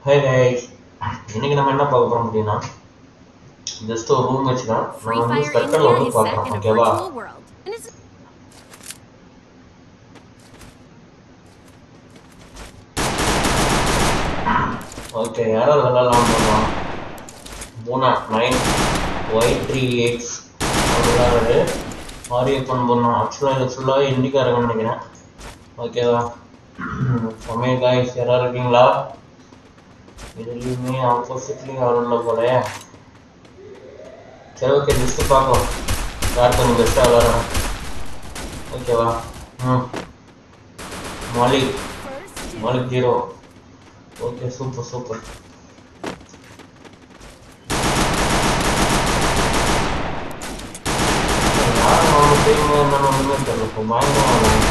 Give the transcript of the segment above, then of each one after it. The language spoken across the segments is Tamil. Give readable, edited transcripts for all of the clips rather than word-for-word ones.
Hey guys, இன்னைக்கு நம்ம என்ன பார்க்க போறோம் அப்படின்னா ஜஸ்ட் ஒரு ரூம் வச்சுதான் நம்ம Free வந்து Fire ஸ்பெக்டர்ல India வந்து is set பார்க்கலாம் in a ஓகேவா? virtual world. And it's okay யாராவது விளாட்லாம் பண்ணலாம். மூணா 9Y3X விளாடுறது ஆரிய பண்ணலாம். ஆக்சுவலாக இது ஃபுல்லாகவே இண்டிக்காரங்கன்னு நினைக்கிறேன். ஓகேவா? சமய காய்ஸ் யாராவது இருக்கீங்களா? இதுலேயுமே ஆப்போசிட்லேயும் யாரும் இல்லை போல. சரி ஓகே ஜஸ்ட்டு பார்க்கலாம் யார் கொஞ்சம் பெஸ்ட்டாக விளாட்றேன். ஓகேவா? Malik Malik 0. Okay super super. யாரும் அவங்க டீம் என்னன்னு ஒன்றுமே தெரியல. இப்போ பயங்கரம்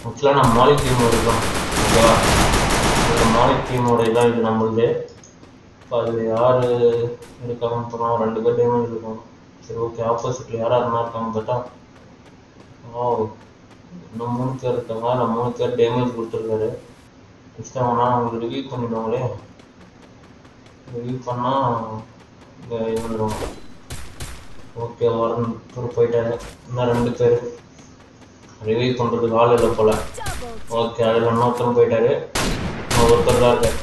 ஆக்சுவலாக நான் மாலிக் டீம் இருக்கோம். ஓகேவா? இந்த மாலிக் டீமோட இதான் இது நம்மளுது. இப்போ அது யார் இருக்காங்கன்னு சொன்னால் 2 பேர் டேமேஜ் இருக்காங்க. சரி ஓகே ஆப்போசிட்டில் யாராக இருந்தால் இருக்காங்க பார்த்தா இன்னும் 3 பேர் இருக்காங்க. நான் 3 பேர் டேமேஜ் கொடுத்துருக்காரு. இஷ்டம்னா அவங்க ரிவ்யூ பண்ணிடுவாங்களே. ரிவ்யூ பண்ணால் இங்கே இருந்துடுவாங்க. ஓகே ஒரு போயிட்டாரு. இன்னும் 2 பேர் ரிவ்யூ பண்ணுறதுக்கு ஆள் இல்லை போல். ஓகே அதில் இன்னொருத்தரும் போயிட்டாரு. ஒருத்தர் தான் இருக்கார்.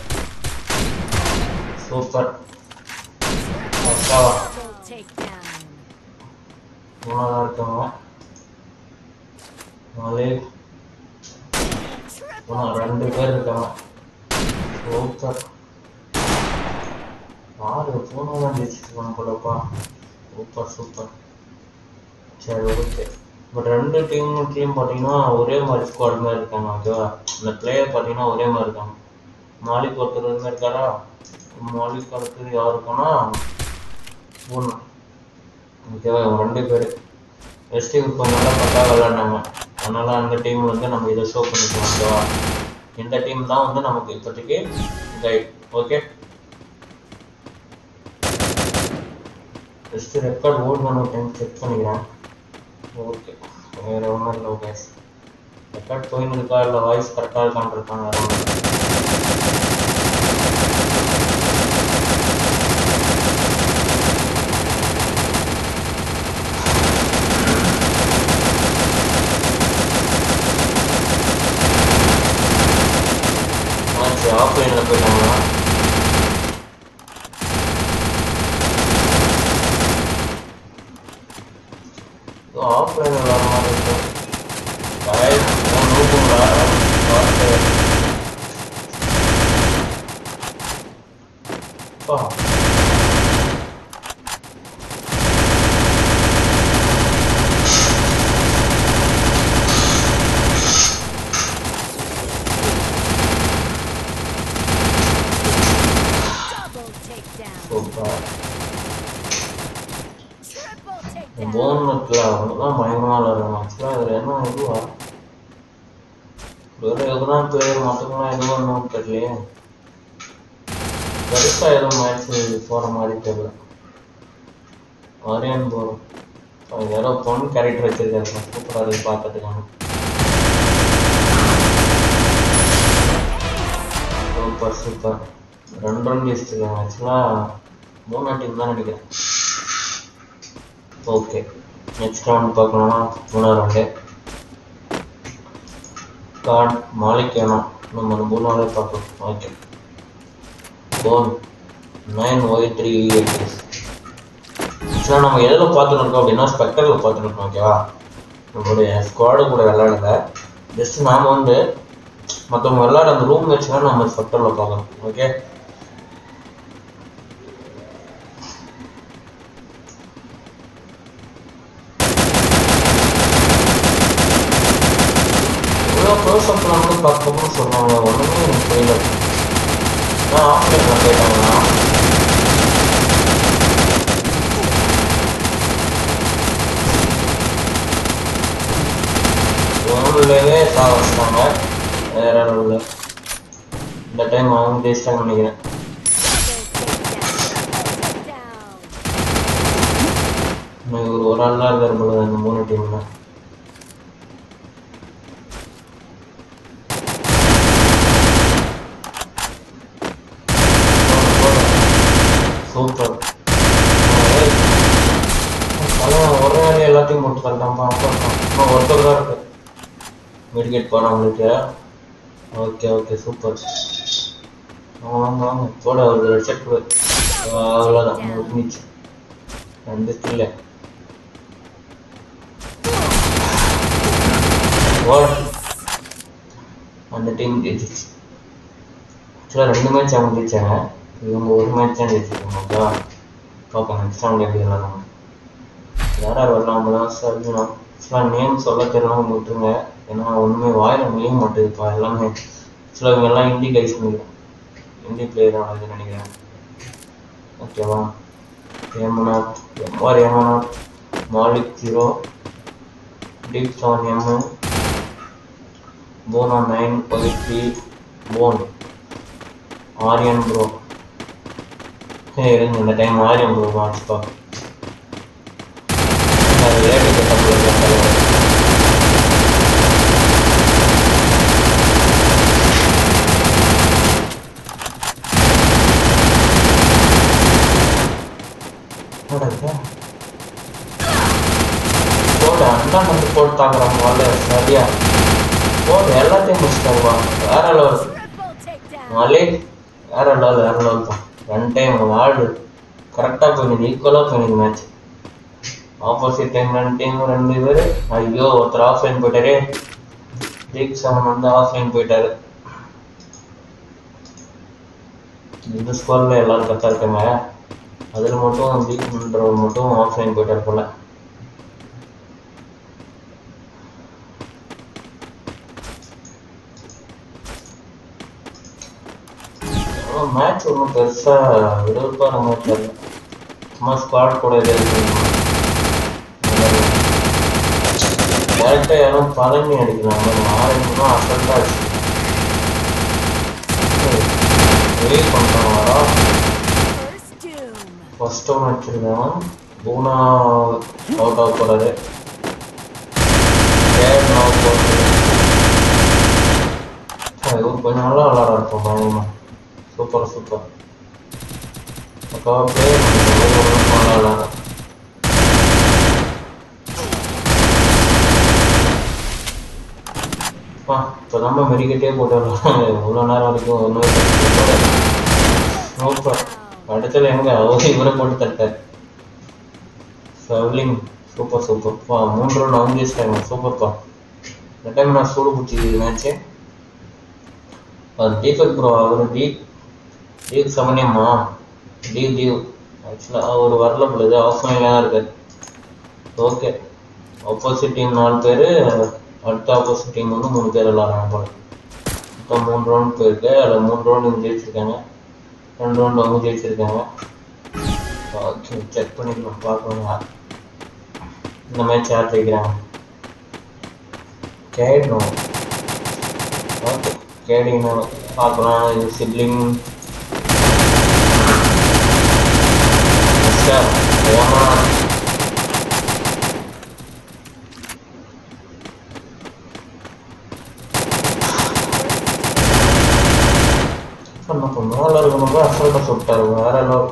சூப்பர். பக்காவா மூணாவதாக இருக்காங்க. 4 2 பேர் இருக்காங்க. சூப்பர். 6 பூனாதான் ஜெயிச்சிருக்காங்க போலப்பா. Super super. சரி ஓகே. பட் 2 டீம்லேயும் பார்த்தீங்கன்னா ஒரே மாதிரி ஸ்குவாட் மாதிரி இருக்காங்க. ஓகேவா? இந்த பிளேயர் பார்த்தீங்கன்னா ஒரே மாதிரி இருக்காங்க. மாலிக் ஒருத்தர் மாதிரி இருக்காரா. மாலிக் அடுத்தது யார் இருக்கானா பூனா. ஓகேவா? 2 பேர் வெஸ்ட் இப்போ நல்லா பக்காவாக விளையாண்டாங்க. அதனால அந்த டீம் வந்து நம்ம இதை ஷோ பண்ணிக்கலாம். ஓகேவா? இந்த டீம் தான் வந்து நமக்கு இப்போதைக்கு கைட். ஓகே ஜஸ்ட் ரெக்கார்ட் ஓடணும் டைம் செக் பண்ணிக்கிறேன். ஓகே வேறு ஒன்றும் இல்லை. ஓகே ரெக்கார்ட் போயின்னு இருக்கா இல்லை வாய்ஸ் கரெக்டாக இருக்கான்னு இருக்காங்க. வேறு ஒன்றும் ஆஃப்லைனில் போயிட்டாங்களா? ஆஃப்லைனில் விளாட மாதிரி இருக்கும். போனத்தில் அவங்கதான் பயங்கரமாக விளாடுறாங்க. ஆக்சுவலாக இதில் என்ன இதுவா வேறு எதுனா பிளேயர் மட்டும்லாம் எதுவும் ஒன்றும் தெரியலையே. பெருசாக எதுவும் மேட்ச் போகிற மாதிரி தெரியல. ஆரியன் போகிறோம். யாரோ பொண்ணு கேரக்டர் வச்சிருக்காரு. சூப்பராக இருக்குது பார்க்கறதுக்கான. Super super. 2 ரன் ஜெயிச்சிருக்காங்க. ஆக்சுவலாக 3 டீம் தான் நினைக்கிறேன். ஓகே நெக்ஸ்ட் ரவுண்ட் பார்க்கணும்னா 3ஆவது ரவுண்டு கார்ட் மாலிக் வேணும். நம்ம 3ஆவே பார்க்கலாம். Okay phone 9Y3X. ஆக்சுவலாக நம்ம எதில் பார்த்துட்டு இருக்கோம் அப்படின்னா ஸ்பெக்டரில் பார்த்துட்டு இருக்கோம். ஓகேவா? நம்மளுடைய ஸ்குவாடு கூட விளையாடல. ஜஸ்ட் நாம் வந்து மற்றவங்க விளையாட அந்த ரூம் வச்சுதான் நம்ம ஸ்பெக்டரில் பார்க்கணும். ஓகே க்ளோஸ்அப்லாம் வந்து பார்க்கணும்னு சொன்னாங்க. ஒன்றுமே எனக்கு புரியல. ஆஃப்லைனில் போயிட்டாங்கன்னா ஒன்றுலேயே வச்சுட்டாங்க. வேற இல்லை. இந்த டைம் அவங்க ஜெயிச்சிட்டாங்க நினைக்கிறேன். ஒரு ஆள் தான் இருக்கார் போல அந்த 3 டீமில். எல்லாத்தையும் போட்டு தரலாம்ப்பா. இன்னும் ஒருத்தர் தான் இருக்கு மெடிக்கேட் போனவங்களுக்கு. Okay okay super. வாங்க வாங்க போட ஒரு ஹெட்செட் கொடு. அவ்வளோதான் முடிஞ்சிச்சு. 2 கில்லு. அந்த டீம் ஜெயிச்சிச்சு. ஆக்சுவலாக 2 மேட்ச் அவங்க ஜெயிச்சாங்க. இவங்க ஒரு மேட்ச் தான் ஜெயிச்சிருக்காங்க. ஓகேவா பார்ப்போம் நெக்ஸ்ட் ரவுண்ட் எப்படி விளாடுறாங்க. யார் யார் வரலாம் சொல்லணும். ஆக்சுவலாக நேம் சொல்ல தெரியலாம் விட்டுருங்க. ஏன்னா ஒன்றுமே வாயில் முடிய மாட்டேதுப்பா எல்லாமே. ஆக்சுவலாக இவங்க எல்லாம் இண்டி கைஸ் நினைக்கிறேன். இண்டி பிளேயர் தான் அது நினைக்கிறேன். ஓகேவா ஏமனாத் எம்ஆர் ஏமனாத் மாலிக் 0 டீப் 7 எம் போனா 9 பதிப்பி போன் ஆரியன் ப்ரோ. இருங்க இந்த டைம் ஆரியன் ப்ரோ வாட்ச்ப்பா. போட்டு அண்ணா வந்து போட்டு தாக்குறாங்க சரியா போட்டு எல்லாத்தையும் முடிச்சுட்டாங்க. வேற லெவல் மலே வேற லெவல் தான். 2 டைம் ஆடு கரெக்டாக போயிடுது. ஈக்குவலாக போயிடுது மேட்ச். ஆப்போசிட் டைம் 2 டீம் 2 பேர். ஐயோ ஒருத்தர் ஆஃப்லைன் போயிட்டாரு. லீக் 7 வந்து ஆஃப்லைன் போயிட்டாரு. இந்த ஸ்கோரில் எல்லாரும் கரெக்டாக இருக்காங்க. அதில் மட்டும் லீக்ன்றவர் மட்டும் ஆஃப்லைன் போயிட்டார் போல. மேட்ச் ஒன்றும் பெருசாக விறுவிறுப்பான மேட்ச் இல்லை. சும்மா ஸ்குவாட் கூட டேரெக்டாக யாரும் பழனி அடிக்கிறாங்க. ஆரம்பிக்கணும் அசல்ட்டாக அடிச்சு வெயிட் பண்ணுறாங்களா. ஃபர்ஸ்ட் ஒன்று அடிச்சிருக்கான். பூனா அவுட் ஆக போகிறாரு. இவர் கொஞ்சம் நல்லா விளாட இருப்போம் பயங்கரமாக. Super super. அக்கா பிளேயர் நல்லா விளாட. இப்போ நம்ம மெடிக்கெட்டே போட்டு விளாடுறாங்க. இவ்வளோ நேரம் வரைக்கும் ஒன்றும் சூப்பர். அடுத்தது எங்க அவர் இவரை போட்டு தட்டார். சர்லிங் சூப்பர் சூப்பர்ப்பா. 3 ரவுண்ட் அவங்க ஜெயிச்சிட்டாங்க. சூப்பர்ப்பா. இந்த டைம் நான் சூடு பிடிச்சி மேட்ச்சு. அது தீபக் ப்ரோ அவர் டீப் 7 டீவ் ஆக்சுவலாக அவர் வரல பொழுது ஆஃப்லைனில் தான் இருக்கார். ஓகே ஆப்போசிட் டீம் 4 பேர். அடுத்த ஆப்போசிட் டீம் வந்து 3 பேர் விளாட்றாங்க போல. இப்போ 3 ரவுண்ட் போயிருக்கு. அதில் 3 ரவுண்ட் இவங்க ஜெயிச்சிருக்காங்க. 2 ரவுண்ட் அவங்க ஜெயிச்சிருக்காங்க. ஓகே செக் பண்ணிக்கலாம் பார்க்கலாம் இந்த மேட்ச் யார் ஜெயிக்கிறாங்க. கேடணும். ஓகே கேடிங்கன்னு பார்க்கலாம். இது சிப்ளிங் மேல இருக்கணும். அசல்ட்டா சுட்டாரு. வேற லெவல்.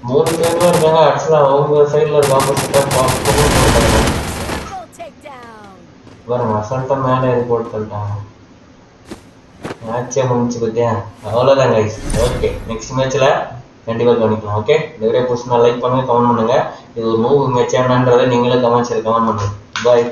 3 பேர் தான் இருக்காங்க. ஆக்சுவலா அவங்க சைட்ல இருக்க ஆப்போசிட்டா பாருங்க அசல்ட்டா மேலே ஏறி போட்டு தள்ளிட்டாங்க. மேட்சே முடிச்சு பத்தியா. அவ்வளோதான் கைஸ். ஓகே நெக்ஸ்ட் மேட்ச்ல கண்டிப்பாக கவனிக்கலாம். ஓகே இந்த வீடியோ பிடிச்சிருந்தா லைக் பண்ணுங்க, கமெண்ட் பண்ணுங்க. இது ஒரு மூவ் மேட்ச் என்னன்றதை நீங்களே கமெண்ட்ஸில் கமெண்ட் பண்ணுங்க. பாய்.